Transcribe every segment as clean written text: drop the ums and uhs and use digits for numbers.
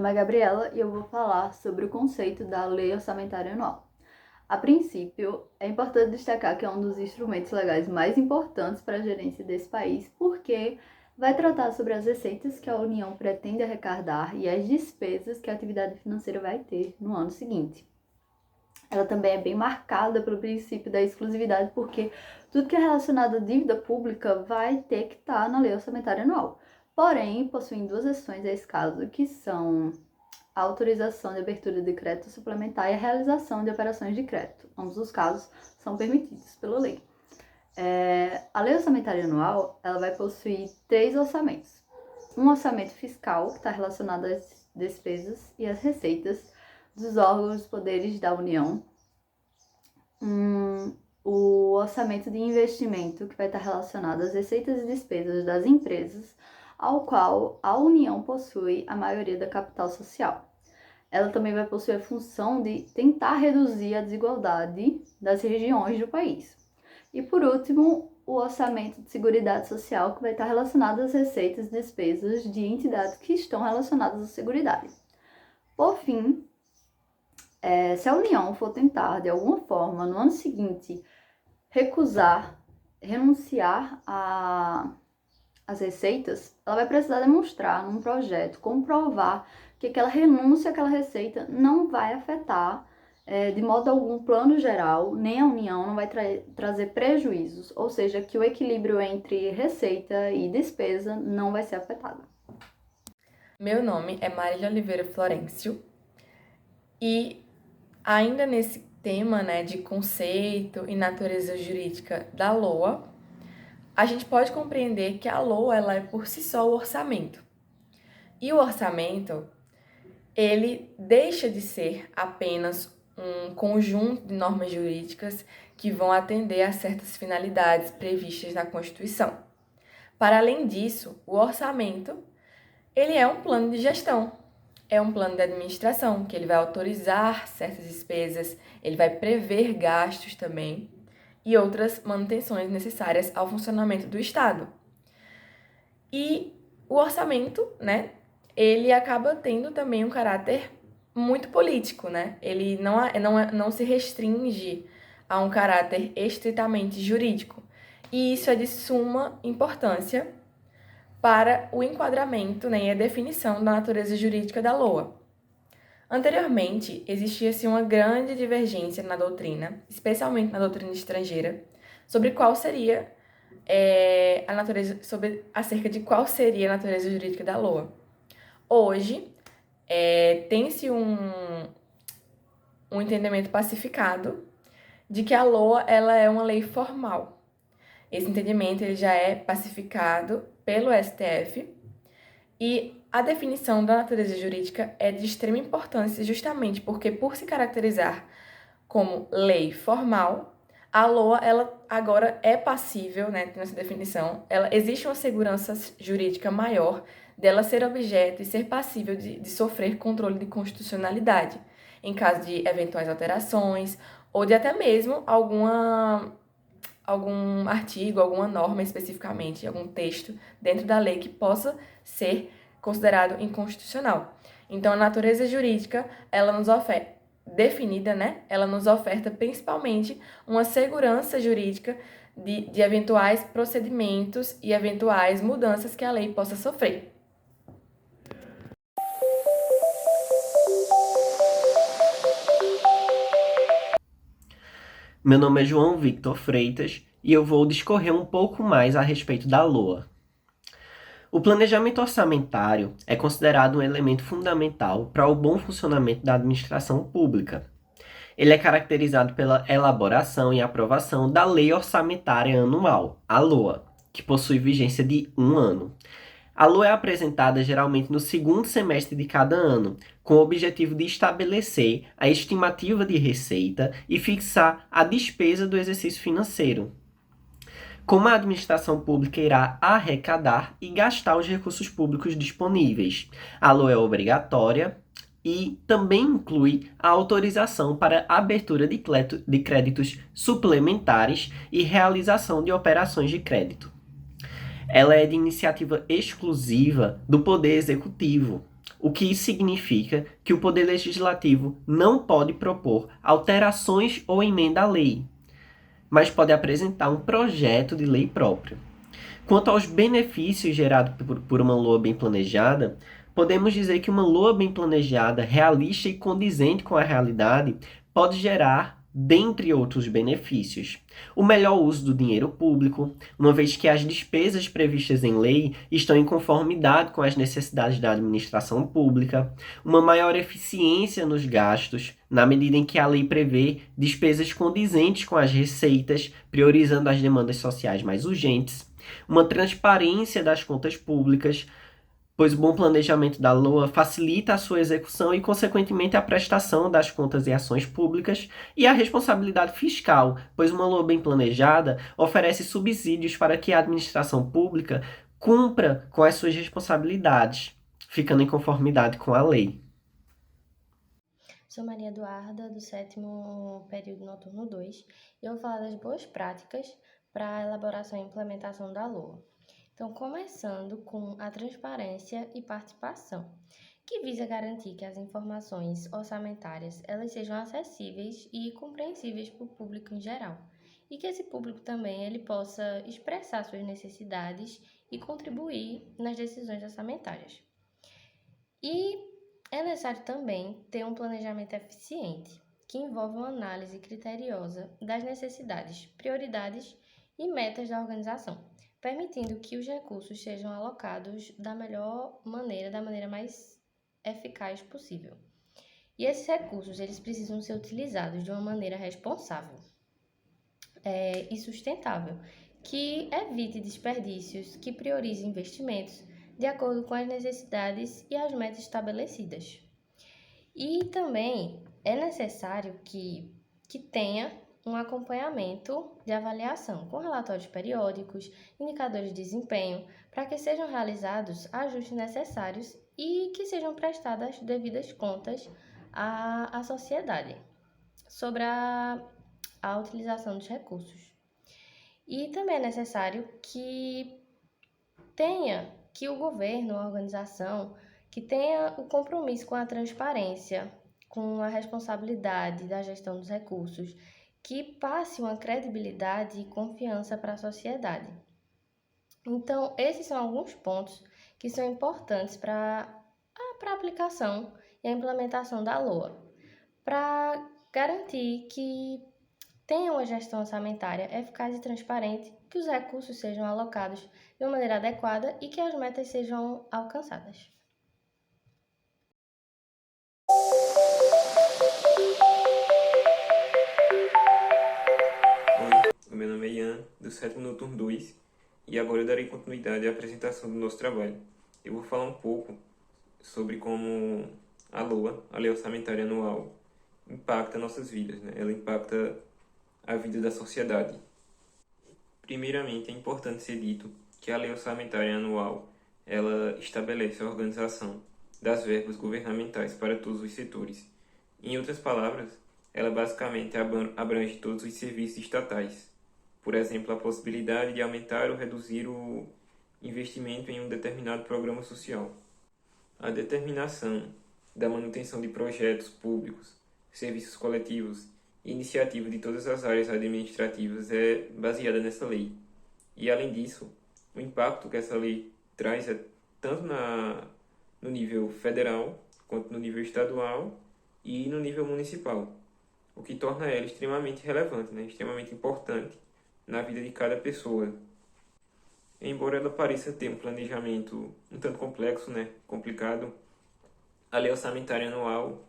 nome é Gabriela e eu vou falar sobre o conceito da Lei Orçamentária Anual. A princípio, é importante destacar que é um dos instrumentos legais mais importantes para a gerência desse país, porque vai tratar sobre as receitas que a União pretende arrecadar e as despesas que a atividade financeira vai ter no ano seguinte. Ela também é bem marcada pelo princípio da exclusividade, porque tudo que é relacionado à dívida pública vai ter que estar na Lei Orçamentária Anual. Porém, possuem duas exceções a esse caso, que são a autorização de abertura de crédito suplementar e a realização de operações de crédito. Ambos os casos são permitidos pela lei. A Lei Orçamentária Anual ela vai possuir 3 orçamentos. Um orçamento fiscal, que está relacionado às despesas e às receitas dos órgãos e poderes da União. O orçamento de investimento, que vai estar relacionado às receitas e despesas das empresas, ao qual a União possui a maioria da capital social. Ela também vai possuir a função de tentar reduzir a desigualdade das regiões do país. E por último, o orçamento de Seguridade Social, que vai estar relacionado às receitas e despesas de entidades que estão relacionadas à Seguridade. Por fim, se a União for tentar, de alguma forma, no ano seguinte, renunciar às receitas, ela vai precisar demonstrar num projeto, comprovar que aquela renúncia àquela receita não vai afetar de modo algum o plano geral, nem a União, não vai trazer prejuízos, ou seja, que o equilíbrio entre receita e despesa não vai ser afetado. Meu nome é Marília Oliveira Florencio e ainda nesse tema, de conceito e natureza jurídica da LOA, a gente pode compreender que a LOA ela é por si só o orçamento. E o orçamento, ele deixa de ser apenas um conjunto de normas jurídicas que vão atender a certas finalidades previstas na Constituição. Para além disso, o orçamento, ele é um plano de gestão, é um plano de administração, que ele vai autorizar certas despesas, ele vai prever gastos também e outras manutenções necessárias ao funcionamento do Estado. E o orçamento, ele acaba tendo também um caráter muito político, Ele não se restringe a um caráter estritamente jurídico. E isso é de suma importância para o enquadramento e a definição da natureza jurídica da LOA. Anteriormente, existia-se uma grande divergência na doutrina, especialmente na doutrina estrangeira, sobre qual seria acerca de qual seria a natureza jurídica da LOA. Hoje, tem-se um entendimento pacificado de que a LOA ela é uma lei formal. Esse entendimento ele já é pacificado pelo STF e a definição da natureza jurídica é de extrema importância justamente porque, por se caracterizar como lei formal, a LOA ela agora é passível, nessa definição, existe uma segurança jurídica maior dela ser objeto e ser passível de sofrer controle de constitucionalidade, em caso de eventuais alterações ou de até mesmo algum artigo, alguma norma especificamente, algum texto dentro da lei que possa ser considerado inconstitucional. Então, a natureza jurídica, ela nos oferta, definida, ela nos oferta principalmente uma segurança jurídica de eventuais procedimentos e eventuais mudanças que a lei possa sofrer. Meu nome é João Victor Freitas e eu vou discorrer um pouco mais a respeito da LOA. O planejamento orçamentário é considerado um elemento fundamental para o bom funcionamento da administração pública. Ele é caracterizado pela elaboração e aprovação da Lei Orçamentária Anual, a LOA, que possui vigência de 1 ano. A LOA é apresentada geralmente no segundo semestre de cada ano, com o objetivo de estabelecer a estimativa de receita e fixar a despesa do exercício financeiro. Como a administração pública irá arrecadar e gastar os recursos públicos disponíveis. A LOA é obrigatória e também inclui a autorização para abertura de créditos suplementares e realização de operações de crédito. Ela é de iniciativa exclusiva do Poder Executivo. o que isso significa que o Poder Legislativo não pode propor alterações ou emenda à lei, mas pode apresentar um projeto de lei próprio. Quanto aos benefícios gerados por uma LOA bem planejada, podemos dizer que uma LOA bem planejada, realista e condizente com a realidade pode gerar, dentre outros benefícios, o melhor uso do dinheiro público, uma vez que as despesas previstas em lei estão em conformidade com as necessidades da administração pública, uma maior eficiência nos gastos, na medida em que a lei prevê despesas condizentes com as receitas, priorizando as demandas sociais mais urgentes, uma transparência das contas públicas, pois o bom planejamento da LOA facilita a sua execução e, consequentemente, a prestação das contas e ações públicas, e a responsabilidade fiscal, pois uma LOA bem planejada oferece subsídios para que a administração pública cumpra com as suas responsabilidades, ficando em conformidade com a lei. Sou Maria Eduarda, do 7º período noturno 2, e eu vou falar das boas práticas para a elaboração e implementação da LOA. Então, começando com a transparência e participação, que visa garantir que as informações orçamentárias elas sejam acessíveis e compreensíveis para o público em geral, e que esse público também ele possa expressar suas necessidades e contribuir nas decisões orçamentárias. E é necessário também ter um planejamento eficiente, que envolve uma análise criteriosa das necessidades, prioridades e metas da organização, permitindo que os recursos sejam alocados da melhor maneira, da maneira mais eficaz possível. E esses recursos eles precisam ser utilizados de uma maneira responsável e sustentável, que evite desperdícios, que priorize investimentos de acordo com as necessidades e as metas estabelecidas. E também é necessário que tenha um acompanhamento de avaliação com relatórios periódicos, indicadores de desempenho, para que sejam realizados ajustes necessários e que sejam prestadas devidas contas à sociedade sobre a utilização dos recursos. E também é necessário que o governo, a organização, que tenha o compromisso com a transparência, com a responsabilidade da gestão dos recursos, que passe uma credibilidade e confiança para a sociedade. Então, esses são alguns pontos que são importantes para a aplicação e a implementação da LOA, para garantir que tenha uma gestão orçamentária eficaz e transparente, que os recursos sejam alocados de uma maneira adequada e que as metas sejam alcançadas. Oi, meu nome é Ian, do 7º noturno 2, e agora eu darei continuidade à apresentação do nosso trabalho. Eu vou falar um pouco sobre como a LOA, a Lei Orçamentária Anual, impacta nossas vidas, né? Ela impacta a vida da sociedade. Primeiramente, é importante ser dito que a Lei Orçamentária Anual ela estabelece a organização das verbas governamentais para todos os setores. Em outras palavras, ela basicamente abrange todos os serviços estatais. Por exemplo, a possibilidade de aumentar ou reduzir o investimento em um determinado programa social. A determinação da manutenção de projetos públicos, serviços coletivos e iniciativas de todas as áreas administrativas é baseada nessa lei. E, além disso, o impacto que essa lei traz é tanto no nível federal, quanto no nível estadual e no nível municipal, o que torna ela extremamente relevante, né? Extremamente importante na vida de cada pessoa. Embora ela pareça ter um planejamento um tanto complexo, né? Complicado, a Lei Orçamentária Anual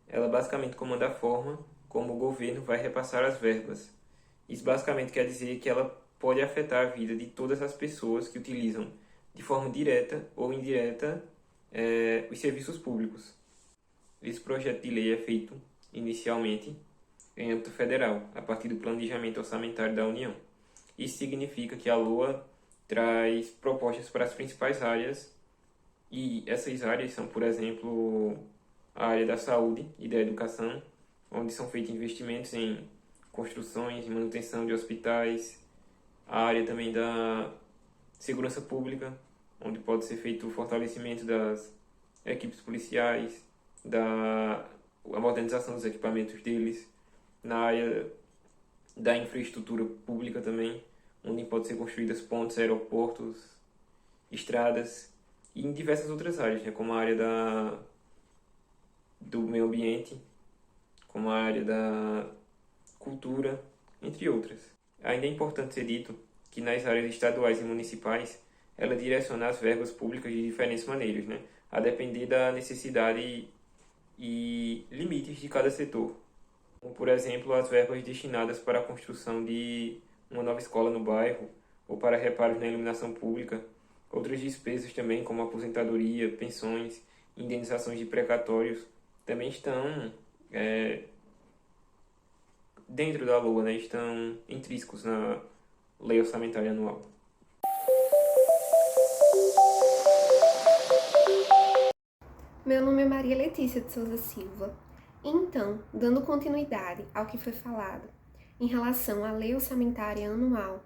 ela basicamente comanda a forma como o governo vai repassar as verbas. Isso basicamente quer dizer que ela pode afetar a vida de todas as pessoas que utilizam de forma direta ou indireta os serviços públicos. Esse projeto de lei é feito inicialmente em âmbito federal, a partir do planejamento orçamentário da União. Isso significa que a LOA traz propostas para as principais áreas, e essas áreas são, por exemplo, a área da saúde e da educação, onde são feitos investimentos em construções e manutenção de hospitais, a área também da segurança pública, onde pode ser feito o fortalecimento equipes policiais, a modernização dos equipamentos deles, na área da infraestrutura pública também, onde podem ser construídas pontes, aeroportos, estradas, e em diversas outras áreas, né, como a área do meio ambiente, como a área da cultura, entre outras. Ainda é importante ser dito que nas áreas estaduais e municipais, ela direciona as verbas públicas de diferentes maneiras, né, a depender da necessidade e limites de cada setor. Como, por exemplo, as verbas destinadas para a construção de uma nova escola no bairro ou para reparos na iluminação pública. Outras despesas também, como aposentadoria, pensões, indenizações de precatórios, também estão dentro da LOA, né? Estão intrínsecos na Lei Orçamentária Anual. Meu nome é Maria Letícia de Souza Silva. Então, dando continuidade ao que foi falado em relação à Lei Orçamentária Anual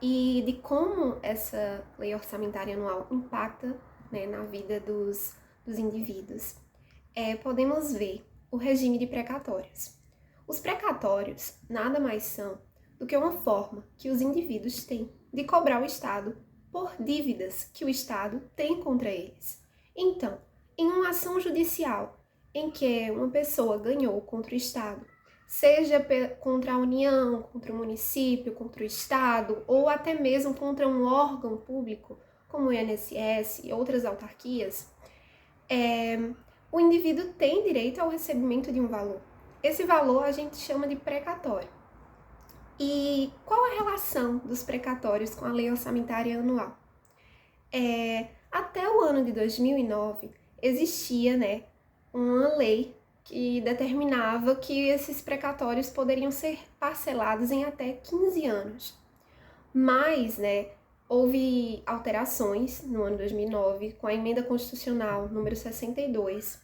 e de como essa Lei Orçamentária Anual impacta, né, na vida dos indivíduos, podemos ver o regime de precatórios. Os precatórios nada mais são do que uma forma que os indivíduos têm de cobrar o Estado por dívidas que o Estado tem contra eles. Então, em uma ação judicial em que uma pessoa ganhou contra o Estado, seja contra a União, contra o município, contra o Estado, ou até mesmo contra um órgão público, como o INSS e outras autarquias, o indivíduo tem direito ao recebimento de um valor. Esse valor a gente chama de precatório. E qual a relação dos precatórios com a Lei Orçamentária Anual? Até o ano de 2009, existia, uma lei que determinava que esses precatórios poderiam ser parcelados em até 15 anos. Mas, houve alterações no ano 2009 com a Emenda Constitucional número 62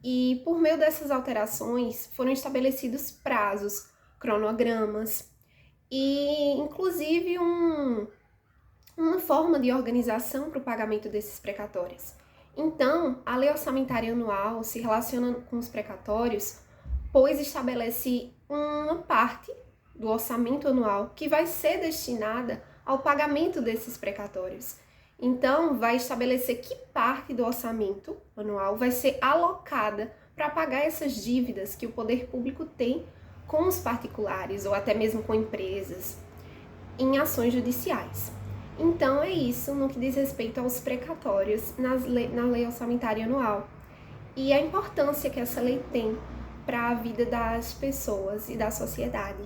e, por meio dessas alterações, foram estabelecidos prazos, cronogramas e, inclusive, uma forma de organização para o pagamento desses precatórios. Então, a Lei Orçamentária Anual se relaciona com os precatórios, pois estabelece uma parte do orçamento anual que vai ser destinada ao pagamento desses precatórios. Então, vai estabelecer que parte do orçamento anual vai ser alocada para pagar essas dívidas que o poder público tem com os particulares ou até mesmo com empresas em ações judiciais. Então, é isso no que diz respeito aos precatórios na Lei Orçamentária Anual e a importância que essa lei tem para a vida das pessoas e da sociedade.